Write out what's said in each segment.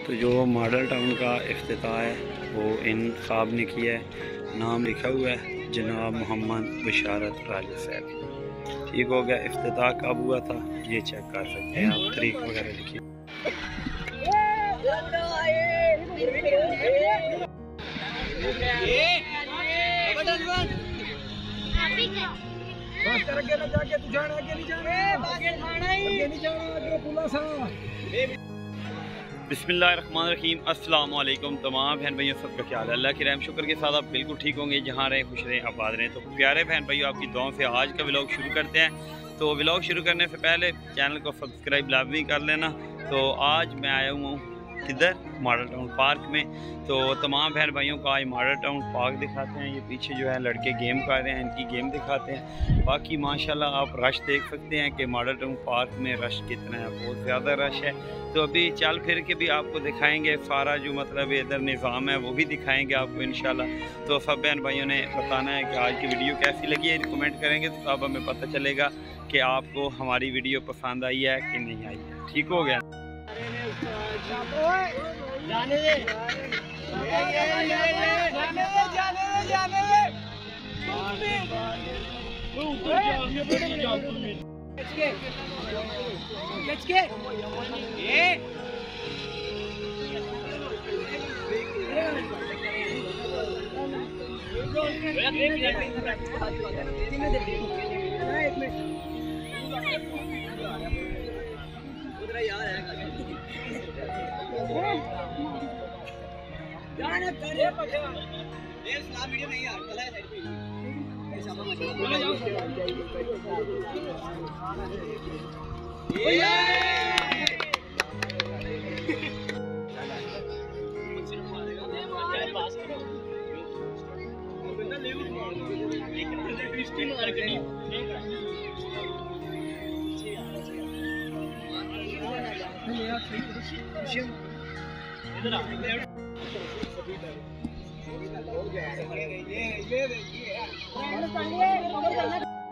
तो जो model town का इफ्तिताह है वो इन साहब ने किया है, नाम लिखा हुआ है जनाब मोहम्मद बशारत राजा साहब। ठीक हो गया। इफ्तिताह कब हुआ था ये चेक कर सकते हैं आप, तारीख वगैरह लिखी। बिस्मिल्लाहिर्रहमानिर्रहीम। अस्सलाम वालेकुम तमाम बहन भाइयों, सबका क्या हाल है? अल्लाह की रहम शुक्र के साथ आप बिल्कुल ठीक होंगे, जहाँ रहें खुश रहें आबाद रहें। तो प्यारे बहन भाइयों, आपकी दुआओं से आज का व्लॉग शुरू करते हैं। तो व्लॉग शुरू करने से पहले चैनल को सब्सक्राइब लाजमी कर लेना। तो आज मैं आया हूँ किधर, मॉडल टाउन पार्क में। तो तमाम बहन भाइयों को आज मॉडल टाउन पार्क दिखाते हैं। ये पीछे जो है लड़के गेम कर रहे हैं, इनकी गेम दिखाते हैं। बाकी माशाल्लाह आप रश देख सकते हैं कि मॉडल टाउन पार्क में रश कितना है, बहुत ज़्यादा रश है। तो अभी चल फिर के भी आपको दिखाएंगे सारा जो मतलब इधर निज़ाम है वो भी दिखाएंगे आपको इंशाल्लाह। तो सब बहन भाइयों ने बताना है कि आज की वीडियो कैसी लगी है, कमेंट करेंगे तो अब हमें पता चलेगा कि आपको हमारी वीडियो पसंद आई है कि नहीं आई है। ठीक हो गया। जाने दे।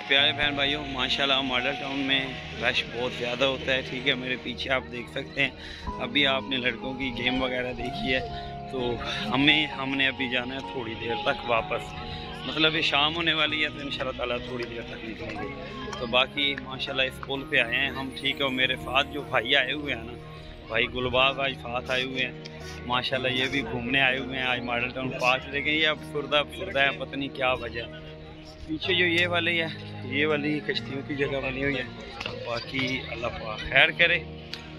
प्यारे बहन भाइयों, माशाल्लाह मॉडल टाउन में रश बहुत ज़्यादा होता है। ठीक है, मेरे पीछे आप देख सकते हैं। अभी आपने लड़कों की गेम वगैरह देखी है, तो हमने अभी जाना है थोड़ी देर तक वापस। मतलब ये शाम होने वाली है, तो इंशाल्लाह ताला थोड़ी देर तक निकलेंगे। तो बाकी माशाल्लाह इस पुल पे आए हैं हम। ठीक है, और मेरे साथ जो भाई आए हुए हैं ना, भाई गुलबाग आज साथ आए हुए हैं माशाल्लाह। ये भी घूमने आए हुए हैं आज मॉडल टाउन पार्क। लेकिन ये अब फुर्दा है, पता नहीं क्या वजह। पीछे जो ये वाली है, ये वाली कश्तियों की जगह बनी हुई है। बाकी अल्लाह पाक खैर करे।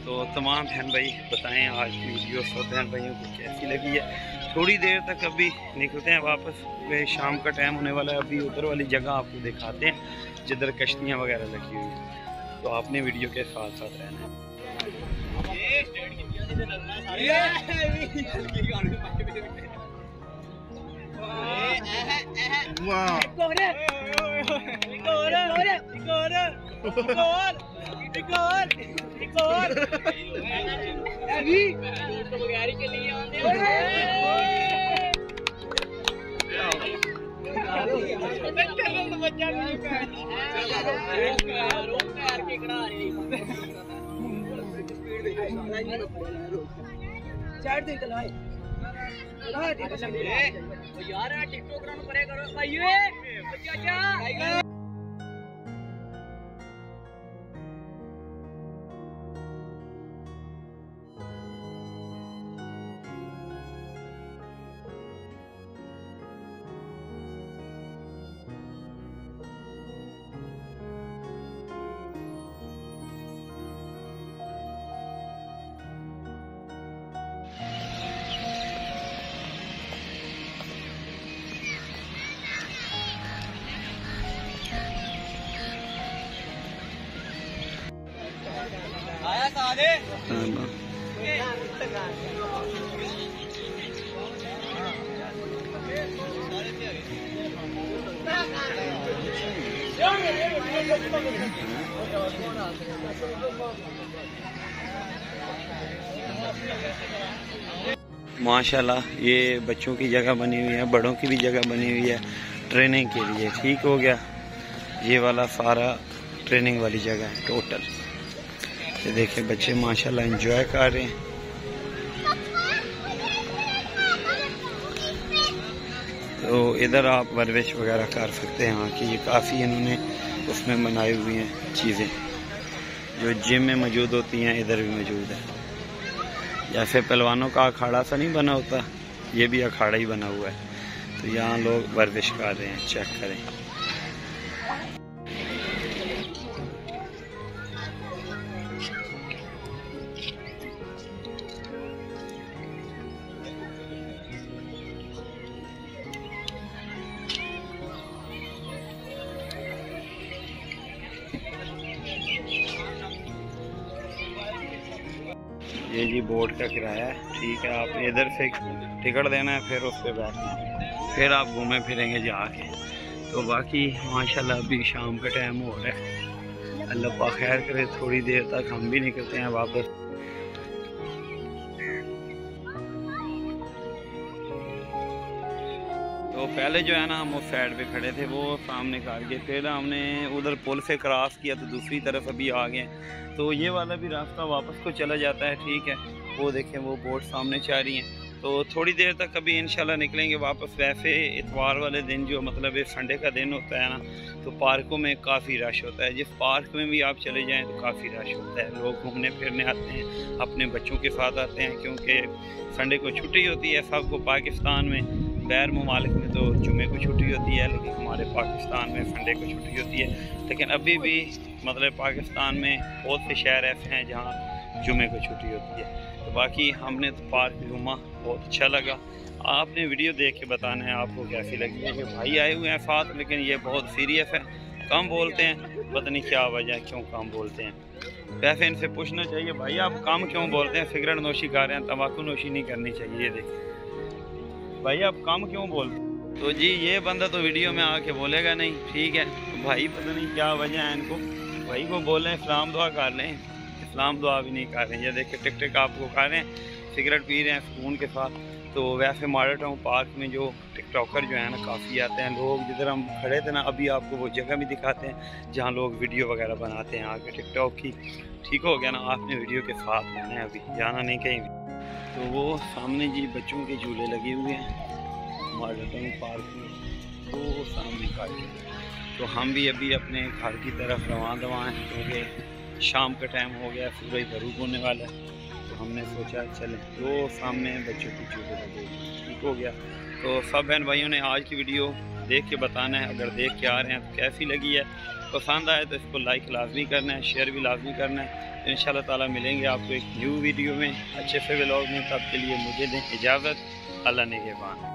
तो तमाम बहन भाई बताएं आज की वीडियो सब बहन भाइयों को कैसी लगी है। थोड़ी देर तक अभी निकलते हैं वापस, वे शाम का टाइम होने वाला है। अभी उधर वाली जगह आपको दिखाते हैं जिधर कश्तियाँ वगैरह लगी हुई हैं। तो आपने वीडियो के साथ साथ रहना है। यार टिकटॉक करो भाई। आया सादे माशाल्लाह ये बच्चों की जगह बनी हुई है, बड़ों की भी जगह बनी हुई है ट्रेनिंग के लिए। ठीक हो गया, ये वाला सारा ट्रेनिंग वाली जगह है टोटल। ये देखिए बच्चे माशाल्लाह एंजॉय कर रहे हैं। तो इधर आप वर्जिश वगैरह कर सकते हैं। हाँ कि ये काफ़ी इन्होंने उसमें बनाई हुई हैं चीज़ें जो जिम में मौजूद होती हैं, इधर भी मौजूद है। जैसे पहलवानों का अखाड़ा सा नहीं बना होता, ये भी अखाड़ा ही बना हुआ है। तो यहाँ लोग वर्जिश कर रहे हैं, चेक करें। ये जी बोट का किराया है, ठीक है। आप इधर से टिकट देना है, फिर उस पर बैठना है, फिर आप घूमे फिरेंगे जाके। तो बाकी माशाल्लाह अभी शाम का टाइम हो रहा है, अल्लाह पाक खैर करे, थोड़ी देर तक हम भी निकलते हैं वापस। तो पहले जो है ना हम उस साइड पे खड़े थे, वो सामने कर के फिर हमने उधर पुल से क्रॉस किया तो दूसरी तरफ अभी आ गए। तो ये वाला भी रास्ता वापस को चला जाता है, ठीक है। वो देखें वो बोट सामने जा रही हैं। तो थोड़ी देर तक अभी इंशाल्लाह निकलेंगे वापस। वैसे इतवार वाले दिन जो मतलब संडे का दिन होता है ना, तो पार्कों में काफ़ी रश होता है। जिस पार्क में भी आप चले जाएं तो काफ़ी रश होता है। लोग घूमने फिरने आते हैं, अपने बच्चों के साथ आते हैं, क्योंकि संडे को छुट्टी होती है सबको पाकिस्तान में। गैर ममालिक में तो जुमे को छुट्टी होती है, लेकिन हमारे पाकिस्तान में संडे को छुट्टी होती है। लेकिन अभी भी मतलब पाकिस्तान में बहुत से शहर ऐसे हैं जहाँ जुमे को छुट्टी होती है। तो बाकी हमने तो पार्क घूमा, बहुत अच्छा लगा। आपने वीडियो देख के बताना है आपको कैसी लगी है। कि भाई आए हुए हैं साथ, लेकिन ये बहुत सीरियस है, कम बोलते हैं, पता नहीं क्या वजह क्यों कम बोलते हैं। वैसे इनसे पूछना चाहिए भाई आप कम क्यों बोलते हैं, सिगरेट नोशी कर रहे हैं, तंबाकू नोशी नहीं करनी चाहिए। ये देखिए भाई आप कम क्यों बोलते। तो जी ये बंदा तो वीडियो में आके बोलेगा नहीं, ठीक है। तो भाई पता नहीं क्या वजह है इनको, भाई को बोल रहे हैं इस्लाम दुआ कर लें, इस्लाम दुआ भी नहीं कर रहे हैं। ये देखिए टिक टिक आपको खा रहे हैं, सिगरेट पी रहे हैं सुकून के साथ। तो वैसे मॉडल टाउन पार्क में जो टिकटॉकर जो है ना काफ़ी आते हैं लोग। जिधर हम खड़े थे ना, अभी आपको वो जगह भी दिखाते हैं जहाँ लोग वीडियो वगैरह बनाते हैं आगे टिकटॉक की। ठीक हो गया ना, आपने वीडियो के साथ रहना है, अभी जाना नहीं कहीं भी। तो वो सामने जी बच्चों के झूले लगे हुए हैं मॉडल टाउन पार्क में, तो सामने काट। तो हम भी अभी अपने घर की तरफ रवाना हैं, क्योंकि शाम का टाइम हो गया, सूरज गरूब होने वाला है। तो हमने सोचा चलें, तो सामने बच्चों के झूले लगे, ठीक हो गया। तो सब बहन भाइयों ने आज की वीडियो देख के बताना है, अगर देख के आ रहे हैं तो कैसी लगी है। पसंद आए तो इसको लाइक लाजमी करना है, शेयर भी लाजमी करना है। तो इंशाल्लाह ताला मिलेंगे आपको एक न्यू वीडियो में, अच्छे से व्लॉग में। तब के लिए मुझे दें इजाज़त, अल्लाह निगहबान।